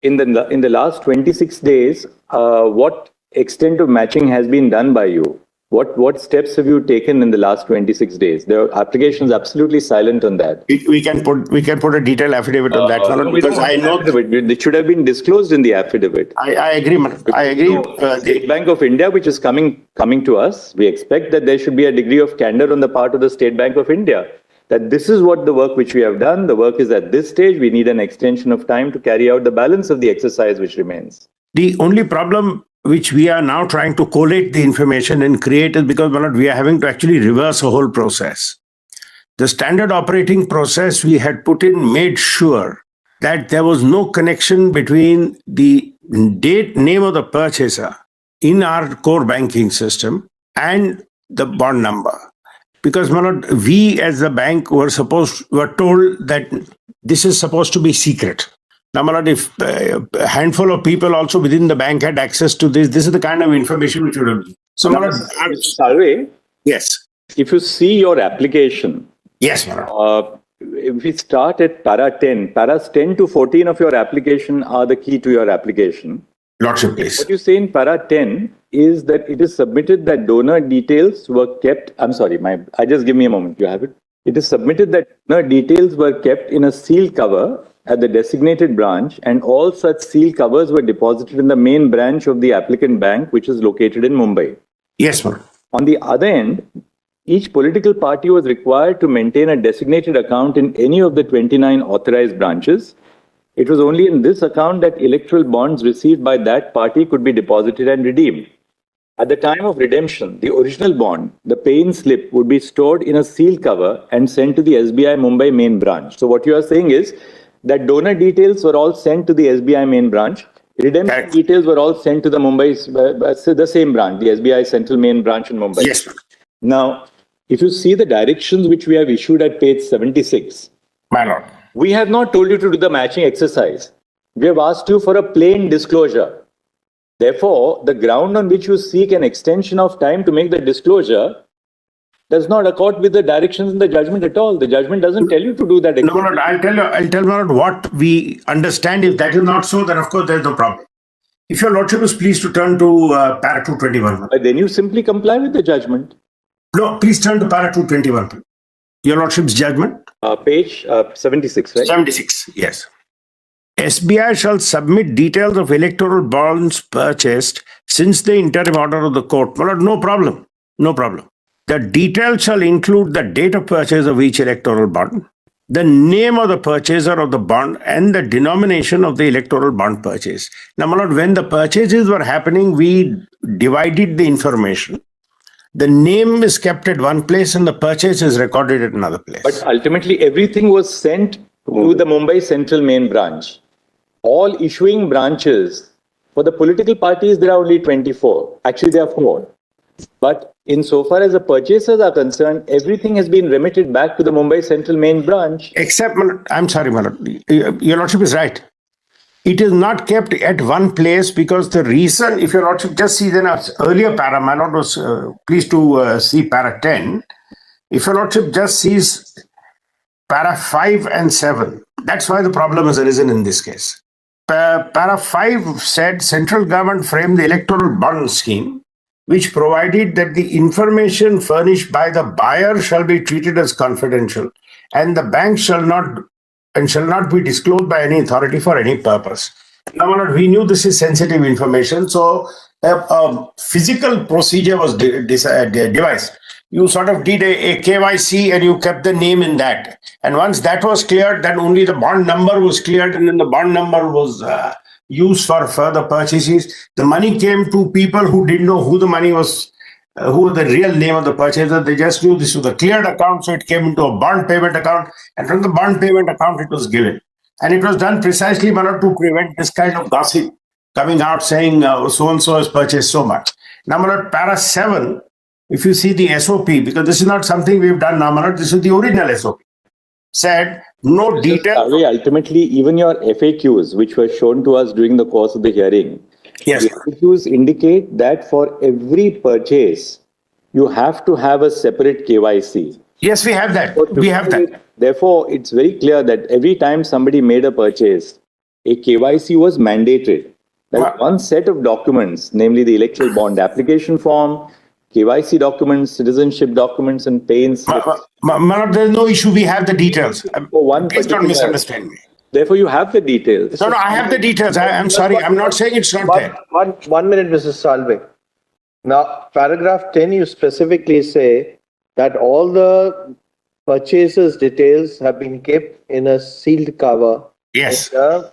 in the last 26 days, what extent of matching has been done by you? What steps have you taken in the last 26 days? The application is absolutely silent on that. We can put a detailed affidavit on that, because I know it should have been disclosed in the affidavit. I agree, I agree. State Bank of India, which is coming to us, we expect that there should be a degree of candor on the part of the State Bank of India, that this is what the work which we have done. The work is at this stage. We need an extension of time to carry out the balance of the exercise which remains. The only problem which we are now trying to collate the information and create is because we are having to actually reverse a whole process. The standard operating process we had put in made sure that there was no connection between the name of the purchaser in our core banking system and the bond number. Because we as the bank were told that this is supposed to be secret. Now, if a handful of people also within the bank had access to this is the kind of information which would have been. So, Salve, yes. If you see your application, yes, if we start at para 10, paras 10 to 14 of your application are the key to your application. Lordship, please. What you say in para 10 is that it is submitted that donor details were kept. I'm sorry, just give me a moment. You have it. It is submitted that donor details were kept in a sealed cover at the designated branch, and all such sealed covers were deposited in the main branch of the applicant bank, which is located in Mumbai. Yes, sir. On the other end, each political party was required to maintain a designated account in any of the 29 authorized branches. It was only in this account that electoral bonds received by that party could be deposited and redeemed. At the time of redemption, the original bond, the pay-in slip, would be stored in a sealed cover and sent to the SBI Mumbai main branch. So what you are saying is that donor details were all sent to the SBI main branch. Redemption details were all sent to the the same branch, the SBI Central Main Branch in Mumbai. Yes, sir. Now, if you see the directions which we have issued at page 76, my lord, we have not told you to do the matching exercise. We have asked you for a plain disclosure. Therefore, the ground on which you seek an extension of time to make the disclosure does not accord with the directions in the judgment at all. The judgment doesn't tell you to do that. No, I'll tell you what we understand. If that is not so, then of course there's no problem. If your lordship is pleased to turn to para 221. Then you simply comply with the judgment. No, please turn to para 221. Your lordship's judgment? Page 76, right? 76, yes. SBI shall submit details of electoral bonds purchased since the interim order of the court. Well, no problem. No problem. The details shall include the date of purchase of each electoral bond, the name of the purchaser of the bond, and the denomination of the electoral bond purchase. Now, my lord, when the purchases were happening, we divided the information. The name is kept at one place and the purchase is recorded at another place. But ultimately, everything was sent to the Mumbai Central Main Branch. All issuing branches, for the political parties, there are only 24. Actually, there are 4. But insofar as the purchasers are concerned, everything has been remitted back to the Mumbai Central Main Branch. Except, I'm sorry, my lord, your lordship is right. It is not kept at one place because the reason, if your lordship just sees an earlier para, my lord was pleased to see para 10. If your lordship just sees para 5 and 7, that's why the problem has arisen in this case. Para 5 said central government framed the electoral bond scheme, which provided that the information furnished by the buyer shall be treated as confidential, and the bank shall not be disclosed by any authority for any purpose. Now, we knew this is sensitive information, so a physical procedure was devised. You sort of did a KYC and you kept the name in that. And once that was cleared, then only the bond number was cleared, and then the bond number was used for further purchases. The money came to people who didn't know who the money was, who the real name of the purchaser. They just knew this was a cleared account, so it came into a bond payment account, and from the bond payment account it was given. And it was done precisely to prevent this kind of gossip coming out saying so-and-so has purchased so much. Now, para 7, if you see the SOP, because this is not something we've done now, this is the original SOP, said no detail. Ultimately, even your FAQs, which were shown to us during the course of the hearing, yes, the FAQs indicate that for every purchase, you have to have a separate KYC. Yes, we have that. We have that. Therefore, it's very clear that every time somebody made a purchase, a KYC was mandated. That one set of documents, namely the electoral bond application form, KYC documents, citizenship documents, and pay-in slips. Manoj, there's no issue. We have the details. Please don't misunderstand me. Therefore, you have the details. No, I have the details. I'm sorry. I'm not saying it's not there. One minute, Mrs. Salve. Now, paragraph 10, you specifically say that all the purchasers' details have been kept in a sealed cover. Yes. The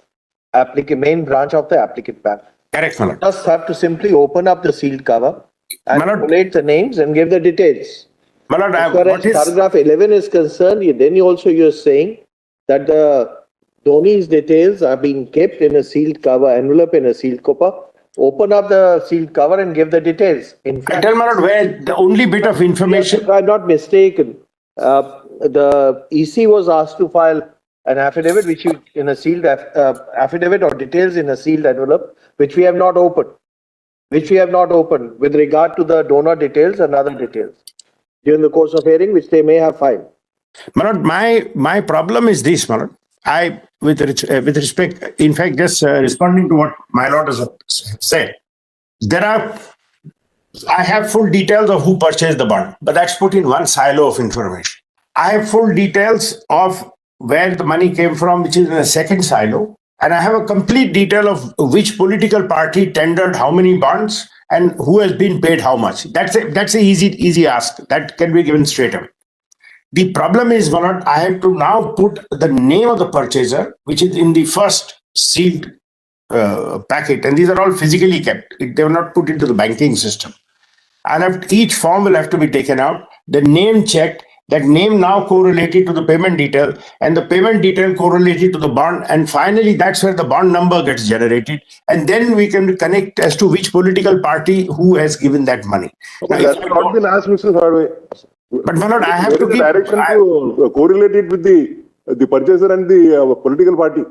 main branch of the applicant bank. Correct, Manoj. Just have to simply open up the sealed cover and collate the names and give the details. Manoj, as far as paragraph 11 is concerned, then you're saying that the Dhoni's details are being kept in a sealed cover, envelope in a sealed cover. Open up the sealed cover and give the details. In fact, tell Manoj where the only bit of information. If I'm not mistaken, the EC was asked to file an affidavit, which you in a sealed affidavit or details in a sealed envelope, which we have not opened. With regard to the donor details and other details during the course of hearing, which they may have filed. Manoj, my problem is this, Manoj. With respect, in fact, just responding to what my lord has said, I have full details of who purchased the bond, but that's put in one silo of information. I have full details of where the money came from, which is in a second silo, and I have a complete detail of which political party tendered how many bonds and who has been paid how much. That's a easy ask. That can be given straight away. The problem is, Manoj, I have to now put the name of the purchaser, which is in the first sealed packet, and these are all physically kept. They were not put into the banking system. And each form will have to be taken out, the name checked, that name now correlated to the payment detail, and the payment detail correlated to the bond, and finally that's where the bond number gets generated, and then we can connect as to which political party who has given that money. Okay, that has not been asked, Mr. Salve. But Manoj, I have to give direction to correlate it with the purchaser and the political party.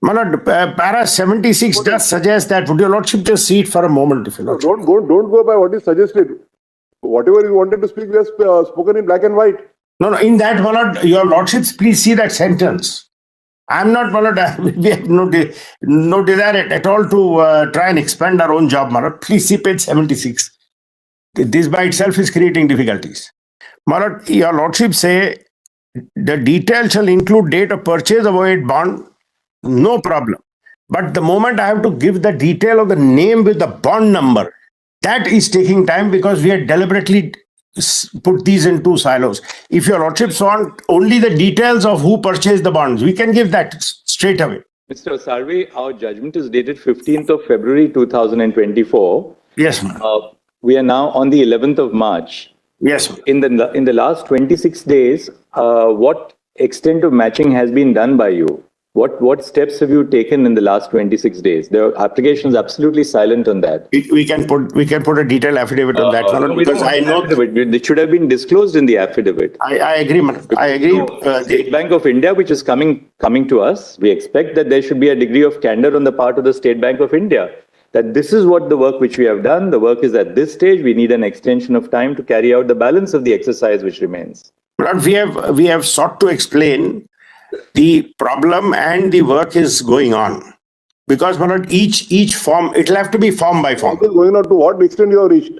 Manoj, para 76 does suggest that. Would your lordship just see it for a moment, if you lordship? Don't go by what is suggested. Whatever you wanted to speak, we have spoken in black and white. No, in that, Manoj, your lordships, please see that sentence. I'm not, Manoj, we have no desire at all to try and expand our own job, Manoj. Please see page 76. This by itself is creating difficulties. Manoj, your lordship say the detail shall include date of purchase of a bond, no problem. But the moment I have to give the detail of the name with the bond number, that is taking time because we had deliberately put these in two silos. If your lordships want only the details of who purchased the bonds, we can give that straight away. Mr. Salve, our judgment is dated 15th of February 2024. Yes, ma'am. We are now on the 11th of March. Yes, ma'am. In the last 26 days, what extent of matching has been done by you? What steps have you taken in the last 26 days? The application is absolutely silent on that. We can put a detailed affidavit on that, because I know it should have been disclosed in the affidavit. I agree, man. I agree. State Bank of India, which is coming to us, we expect that there should be a degree of candor on the part of the State Bank of India. That this is what the work which we have done. The work is at this stage. We need an extension of time to carry out the balance of the exercise which remains. But we have sought to explain the problem, and the work is going on, because each form, it'll have to be form by form. Work is going on to what extent you have reached?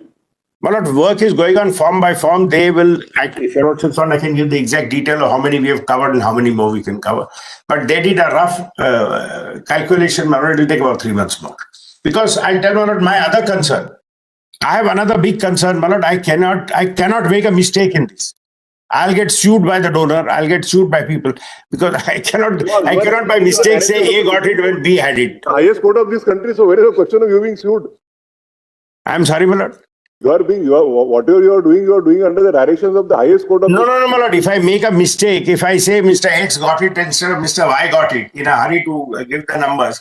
Work is going on form by form. They will, if you're not on, I can give the exact detail of how many we have covered and how many more we can cover. But they did a rough calculation. It will take about 3 months more. Because I'll tell Manoj my other concern. I have another big concern, Manoj. I cannot make a mistake in this. I'll get sued by the donor. I'll get sued by people, because I cannot by mistake say A got it when B had it. The highest court of this country. So where is the question of you being sued? I'm sorry, Manoj. Whatever you are doing under the directions of the highest court of. No, Manoj. If I make a mistake, if I say Mr. X got it instead of Mr. Y got it, in a hurry to give the numbers,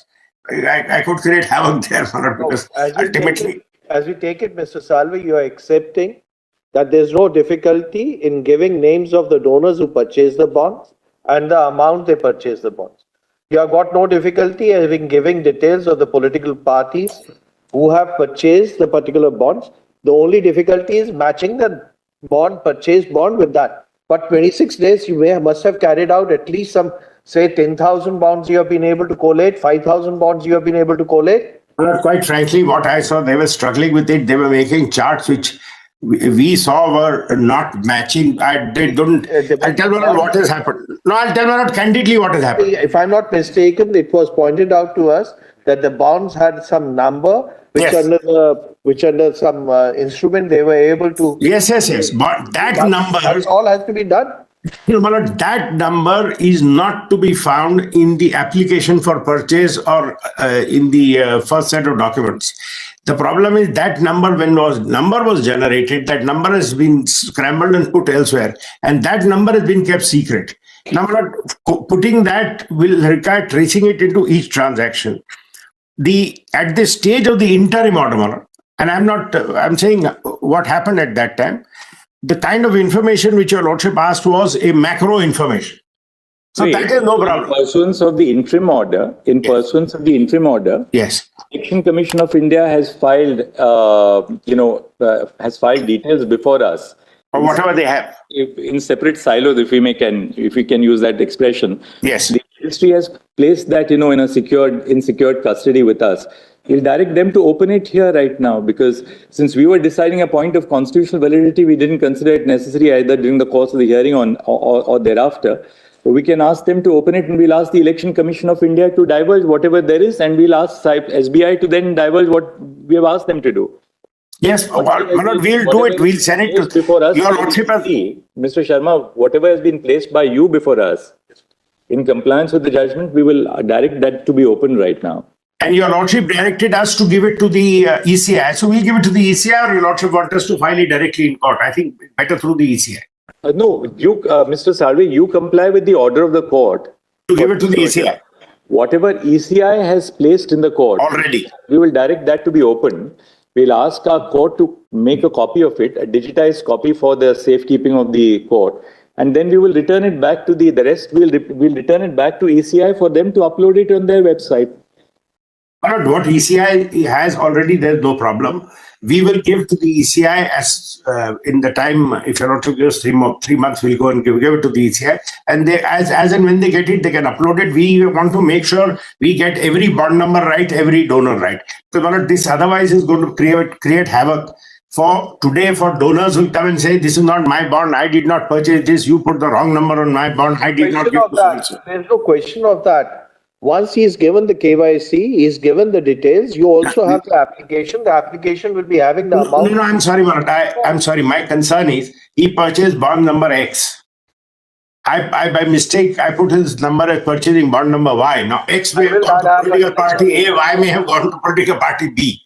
I could create havoc there, Manoj, because ultimately. As we take it, Mr. Salve, you are accepting that there's no difficulty in giving names of the donors who purchased the bonds and the amount they purchased the bonds. You have got no difficulty in giving details of the political parties who have purchased the particular bonds. The only difficulty is matching the purchased bond with that. But 26 days, you must have carried out at least some say 10,000 bonds you have been able to collate, 5,000 bonds you have been able to collate? Well, quite frankly, what I saw, they were struggling with it. They were making charts which we saw were not matching. They don't. I'll tell you what has happened. No, I'll tell you candidly what has happened. If I'm not mistaken, it was pointed out to us that the bonds had some number which Yes. under some instrument they were able to. Yes. But that number, That's all has to be done. that number is not to be found in the application for purchase or in the first set of documents. The problem is that number, when number was generated, that number has been scrambled and put elsewhere, and that number has been kept secret. Now, putting that will require tracing it into each transaction. At the stage of the interim order, and I'm saying what happened at that time. The kind of information which your lordship asked was a macro information. So that is no problem. In pursuance of the interim order, Yes. Election Commission of India has filed, details before us. Or whatever they have. In separate silos, if we can use that expression. Yes. The ministry has placed that, in secured custody with us. We'll direct them to open it here right now, because since we were deciding a point of constitutional validity, we didn't consider it necessary either during the course of the hearing or thereafter. So we can ask them to open it, and we'll ask the Election Commission of India to divulge whatever there is, and we'll ask SBI to then divulge what we have asked them to do. Yes, we'll do it. We'll send it to before us. Your lordship. Mr. Sharma, whatever has been placed by you before us, in compliance with the judgment, we will direct that to be open right now. And your lordship directed us to give it to the ECI. So we'll give it to the ECI, or your lordship want us to file it directly in court? I think better through the ECI. No, Mr. Salve, you comply with the order of the court. To give it to the ECI. Whatever ECI has placed in the court. Already. We will direct that to be open. We'll ask our court to make a copy of it, a digitized copy for the safekeeping of the court. And then we will return it back to the rest. We'll return it back to ECI for them to upload it on their website. But what ECI has already, there's no problem. We will give to the ECI as in the time, if you're not to give us 3 months, we'll go and give it to the ECI. And they, as and when they get it, they can upload it. We want to make sure we get every bond number right, every donor right. Because this otherwise is going to create havoc. For today, for donors who come and say, this is not my bond, I did not purchase this, you put the wrong number on my bond, I did not give this. There's no question of that. Once he's given the KYC, he's given the details, you also have the application. The application will be having the amount. No, I'm sorry, Marat. I'm sorry. My concern is he purchased bond number X. I by mistake, I put his number as purchasing bond number Y. Now, X may have gone to political party A, Y may have gone to political party B.